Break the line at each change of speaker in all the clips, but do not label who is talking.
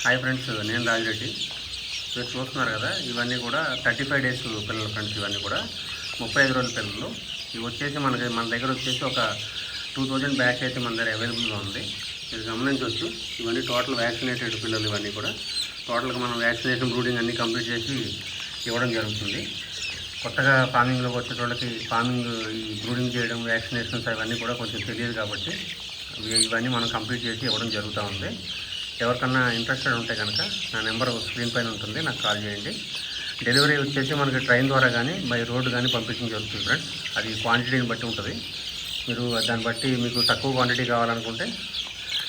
Hi friends, నేను రాజిరెడ్డి. మీరు చూస్తున్నారు కదా, ఇవన్నీ కూడా 35 డేస్ పిల్లలు ఫ్రెండ్స్. ఇవన్నీ కూడా 35 రోజుల పిల్లలు. ఇవి వచ్చేసి మన దగ్గర వచ్చేసి ఒక 2000 బ్యాచ్ అయితే మన దగ్గర అవైలబుల్గా ఉంది. మీరు గమనించవచ్చు, ఇవన్నీ టోటల్ వ్యాక్సినేటెడ్ పిల్లలు. ఇవన్నీ కూడా టోటల్గా మనం వ్యాక్సినేషన్ బ్రూడింగ్ అన్నీ కంప్లీట్ చేసి ఇవ్వడం జరుగుతుంది. కొత్తగా ఫార్మింగ్లోకి వచ్చే వాళ్ళకి ఫార్మింగ్ ఈ బ్రూడింగ్ చేయడం, వ్యాక్సినేషన్స్ అవన్నీ కూడా కొంచెం తెలియదు కాబట్టి ఇవన్నీ మనం కంప్లీట్ చేసి ఇవ్వడం జరుగుతూ ఉంది. ఎవరికన్నా ఇంట్రెస్టెడ్ ఉంటే కనుక నా నెంబర్ స్క్రీన్ పైన ఉంటుంది, నాకు కాల్ చేయండి. డెలివరీ వచ్చేసి మనకి ట్రైన్ ద్వారా కానీ బై రోడ్డు కానీ పంపించడం జరుగుతుంది ఫ్రెండ్స్. అది క్వాంటిటీని బట్టి ఉంటుంది. మీరు దాన్ని బట్టి మీకు తక్కువ క్వాంటిటీ కావాలనుకుంటే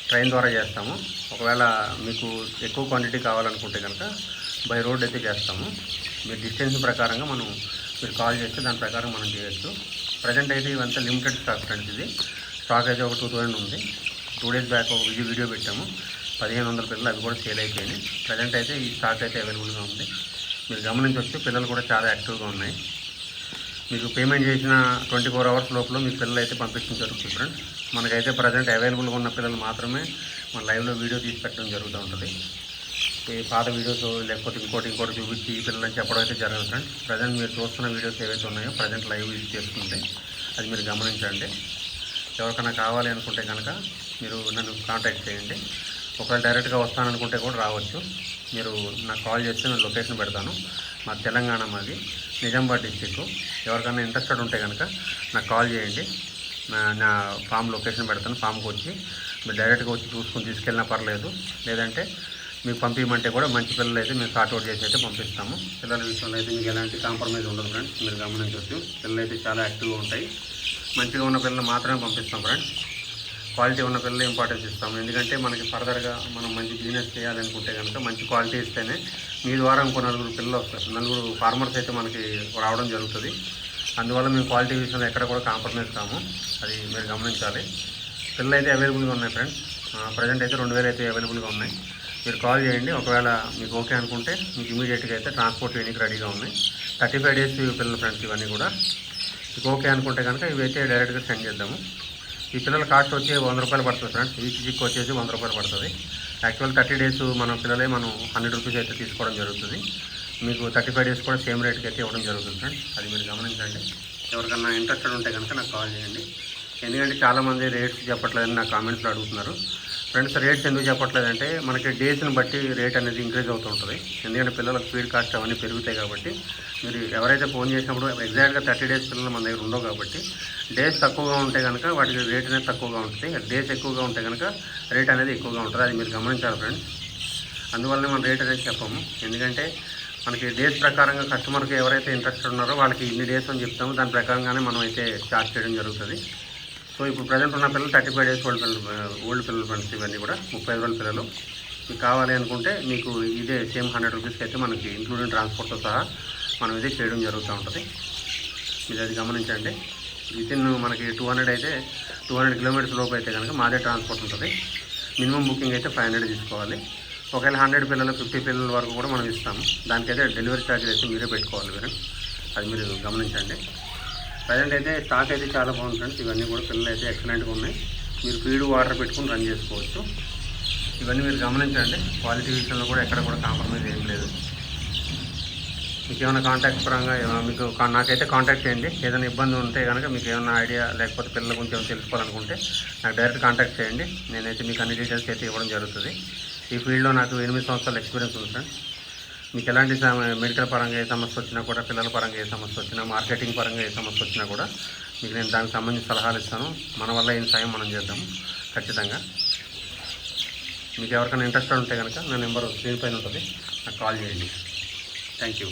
ట్రైన్ ద్వారా చేస్తాము. ఒకవేళ మీకు ఎక్కువ క్వాంటిటీ కావాలనుకుంటే కనుక బై రోడ్ అయితే చేస్తాము. మీ డిస్టెన్స్ ప్రకారంగా మీరు కాల్ చేస్తే దాని ప్రకారం మనం చేయొచ్చు. ప్రజెంట్ అయితే ఇవంతా లిమిటెడ్ స్టాక్ ఫ్రెండ్స్. ఇది స్టాక్ అయితే ఒక 2000 ఉంది. 2 డేస్ బ్యాక్ ఒక వీడియో పెట్టాము, 1500 పిల్లలు, అవి కూడా సేల్ అయిపోయినాయి. ప్రజెంట్ అయితే ఈ స్టాక్ అయితే అవైలబుల్గా ఉంది. మీరు గమనించవచ్చు, పిల్లలు కూడా చాలా యాక్టివ్గా ఉన్నాయి. మీకు పేమెంట్ చేసిన 24 అవర్స్ లోపల మీ పిల్లలు అయితే పంపించడం జరుగుతుంది ఫ్రెండ్స్. మనకైతే ప్రజెంట్ అవైలబుల్గా ఉన్న పిల్లలు మాత్రమే మన లైవ్లో వీడియో తీసి పెట్టడం జరుగుతూ ఉంటుంది. ఈ పాత వీడియోస్ లేకపోతే ఇంకోటి చూపించి ఈ పిల్లలని చెప్పడం అయితే జరగదు ఫ్రెండ్స్. ప్రజెంట్ మీరు చూస్తున్న వీడియోస్ ఏవైతే ఉన్నాయో ప్రజెంట్ లైవ్ యూజ్ చేస్తుంది, అది మీరు గమనించండి. ఎవరికైనా కావాలి అనుకుంటే కనుక మీరు నన్ను కాంటాక్ట్ చేయండి. ఒకవేళ డైరెక్ట్గా వస్తాననుకుంటే కూడా రావచ్చు. మీరు నాకు కాల్ చేస్తే నేను లొకేషన్ పెడతాను. మా తెలంగాణ, మాది నిజామాబాద్ డిస్టిక్. ఎవరికైనా ఇంట్రెస్టెడ్ ఉంటే కనుక నాకు కాల్ చేయండి. నా ఫామ్ లొకేషన్ పెడతాను. ఫామ్కి వచ్చి మీరు డైరెక్ట్గా వచ్చి చూసుకుని తీసుకెళ్ళినా పర్లేదు. లేదంటే మీకు పంపించమంటే కూడా మంచి పిల్లలు అయితే మేము సార్ట్అవుట్ చేసి అయితే పంపిస్తాము. పిల్లల విషయంలో అయితే మీకు ఎలాంటి కాంప్రమైజ్ ఉండదు ఫ్రెండ్స్. మీరు గమనించవచ్చు, పిల్లలు అయితే చాలా యాక్టివ్గా ఉంటాయి. మంచిగా ఉన్న పిల్లలు మాత్రమే పంపిస్తాం ఫ్రెండ్స్. క్వాలిటీ ఉన్న పిల్లలు ఇంపార్టెన్స్ ఇస్తాము. ఎందుకంటే మనకి ఫర్దర్గా మనం మంచి బిజినెస్ చేయాలనుకుంటే కనుక మంచి క్వాలిటీ ఇస్తేనే మీ ద్వారా ఇంకో 4 పిల్లలు వస్తారు. 4 ఫార్మర్స్ అయితే మనకి రావడం జరుగుతుంది. అందువల్ల మేము క్వాలిటీ విషయంలో ఎక్కడ కూడా కాంప్రమైజ్ కాము, అది మీరు గమనించాలి. పిల్లలు అయితే అవైలబుల్గా ఉన్నాయి ఫ్రెండ్స్. ప్రజెంట్ అయితే 2000 అయితే అవైలబుల్గా ఉన్నాయి. మీరు కాల్ చేయండి. ఒకవేళ మీకు ఓకే అనుకుంటే మీకు ఇమీడియట్గా అయితే ట్రాన్స్పోర్ట్ చేయడానికి రెడీగా ఉన్నాయి. 35 డేస్ పిల్లలు ఫ్రెండ్స్. ఇవన్నీ కూడా మీకు ఓకే అనుకుంటే కనుక ఇవైతే డైరెక్ట్గా సెండ్ చేద్దాము. ఈ పిల్లల కాస్ట్ వచ్చి 100 రూపాయలు పడుతుంది ఫ్రెండ్స్. ఈచ్ జిక్ వచ్చేసి 100 రూపాయలు పడుతుంది. యాక్చువల్ 30 డేస్ మన పిల్లలే మనం 100 రూపీస్ అయితే తీసుకోవడం జరుగుతుంది. మీకు 35 డేస్ కూడా సేమ్ రేట్కి అయితే ఇవ్వడం జరుగుతుంది ఫ్రెండ్స్. అది మీరు గమనించండి. ఎవరికన్నా ఇంట్రెస్టెడ్ ఉంటే కనుక నాకు కాల్ చేయండి. ఎందుకంటే చాలామంది రేట్స్ చెప్పట్లేదని నా కామెంట్స్లో అడుగుతున్నారు ఫ్రెండ్స్. రేట్స్ ఎందుకు చెప్పట్లేదంటే మనకి డేస్ని బట్టి రేట్ అనేది ఇంక్రీజ్ అవుతూ ఉంటుంది. ఎందుకంటే పిల్లలకు ఫీడ్ కాస్ట్ అవన్నీ పెరుగుతాయి కాబట్టి మీరు ఎవరైతే ఫోన్ చేసినప్పుడు ఎగ్జాక్ట్గా 30 డేస్ పిల్లలు మన దగ్గర ఉండవు కాబట్టి డేస్ తక్కువగా ఉంటే కనుక వాటికి రేట్ అనేది తక్కువగా ఉంటుంది. డేస్ ఎక్కువగా ఉంటే కనుక రేట్ అనేది ఎక్కువగా ఉంటుంది. అది మీరు గమనించాలి ఫ్రెండ్స్. అందువల్లనే మనం రేట్ అనేది చెప్పాము. ఎందుకంటే మనకి డేస్ ప్రకారంగా కస్టమర్కి ఎవరైతే ఇంట్రెస్ట్ ఉన్నారో వాళ్ళకి ఇన్ని డేస్ అని చెప్తాము. దాని ప్రకారంగానే మనం అయితే చార్జ్ చేయడం జరుగుతుంది. సో ఇప్పుడు ప్రజెంట్ ఉన్న పిల్లలు 35 డేస్ ఓల్డ్ పిల్లలు ఫ్రెండ్స్. ఇవన్నీ కూడా 35 రోజుల పిల్లలు. మీకు కావాలి అనుకుంటే మీకు ఇదే సేమ్ 100 రూపీస్కి అయితే మనకి ఇంక్లూడింగ్ ట్రాన్స్పోర్ట్తో సహా మనం ఇదే చేయడం జరుగుతూ ఉంటుంది. మీరు అది గమనించండి. వితిన్ మనకి 200 అయితే 200 కిలోమీటర్స్ లోపు అయితే కనుక మాదే ట్రాన్స్పోర్ట్ ఉంటుంది. మినిమం బుకింగ్ అయితే 500 తీసుకోవాలి. ఒకవేళ 100 పిల్లలు 50 పిల్లల వరకు కూడా మనం ఇస్తాము. దానికైతే డెలివరీ ఛార్జెస్ అయితే మీరే పెట్టుకోవాలి మీరు. అది మీరు గమనించండి. ప్రజెంట్ అయితే స్టాక్ అయితే చాలా బాగుంది ఫ్రెండ్స్. ఇవన్నీ కూడా పిల్లలు అయితే ఎక్సలెంట్గా ఉన్నాయి. మీరు ఫీడ్ వాటర్ పెట్టుకుని రన్ చేసుకోవచ్చు. ఇవన్నీ మీరు గమనించండి. క్వాలిటీ విషయంలో కూడా ఎక్కడ కూడా కాంప్రమైజ్ ఏం లేదు. మీకు ఏమైనా కాంటాక్ట్ పరంగా మీకు నాకైతే కాంటాక్ట్ చేయండి. ఏదైనా ఇబ్బంది ఉంటే కనుక మీకు ఏమైనా ఐడియా లేకపోతే పిల్లల గురించి ఏమైనా తెలుసుకోవాలనుకుంటే నాకు డైరెక్ట్ కాంటాక్ట్ చేయండి. నేనైతే మీకు అన్ని డీటెయిల్స్ అయితే ఇవ్వడం జరుగుతుంది. ఈ ఫీల్డ్లో నాకు 8 సంవత్సరాల ఎక్స్పీరియన్స్ ఉంది ఫ్రెండ్స్. మీకు ఎలాంటి మెడికల్ పరంగా ఏ సమస్య వచ్చినా కూడా, పిల్లల పరంగా ఏ సమస్య వచ్చినా, మార్కెటింగ్ పరంగా ఏ సమస్య వచ్చినా కూడా మీకు నేను దానికి సంబంధించి సలహాలు ఇస్తాను. మన వల్ల ఏం సాయం మనం చేద్దాము ఖచ్చితంగా. మీకు ఎవరికైనా ఇంట్రెస్ట్ ఉంటే కనుక నా నెంబర్ స్క్రీన్ పైన ఉంటుంది, నాకు కాల్ చేయండి. Thank you.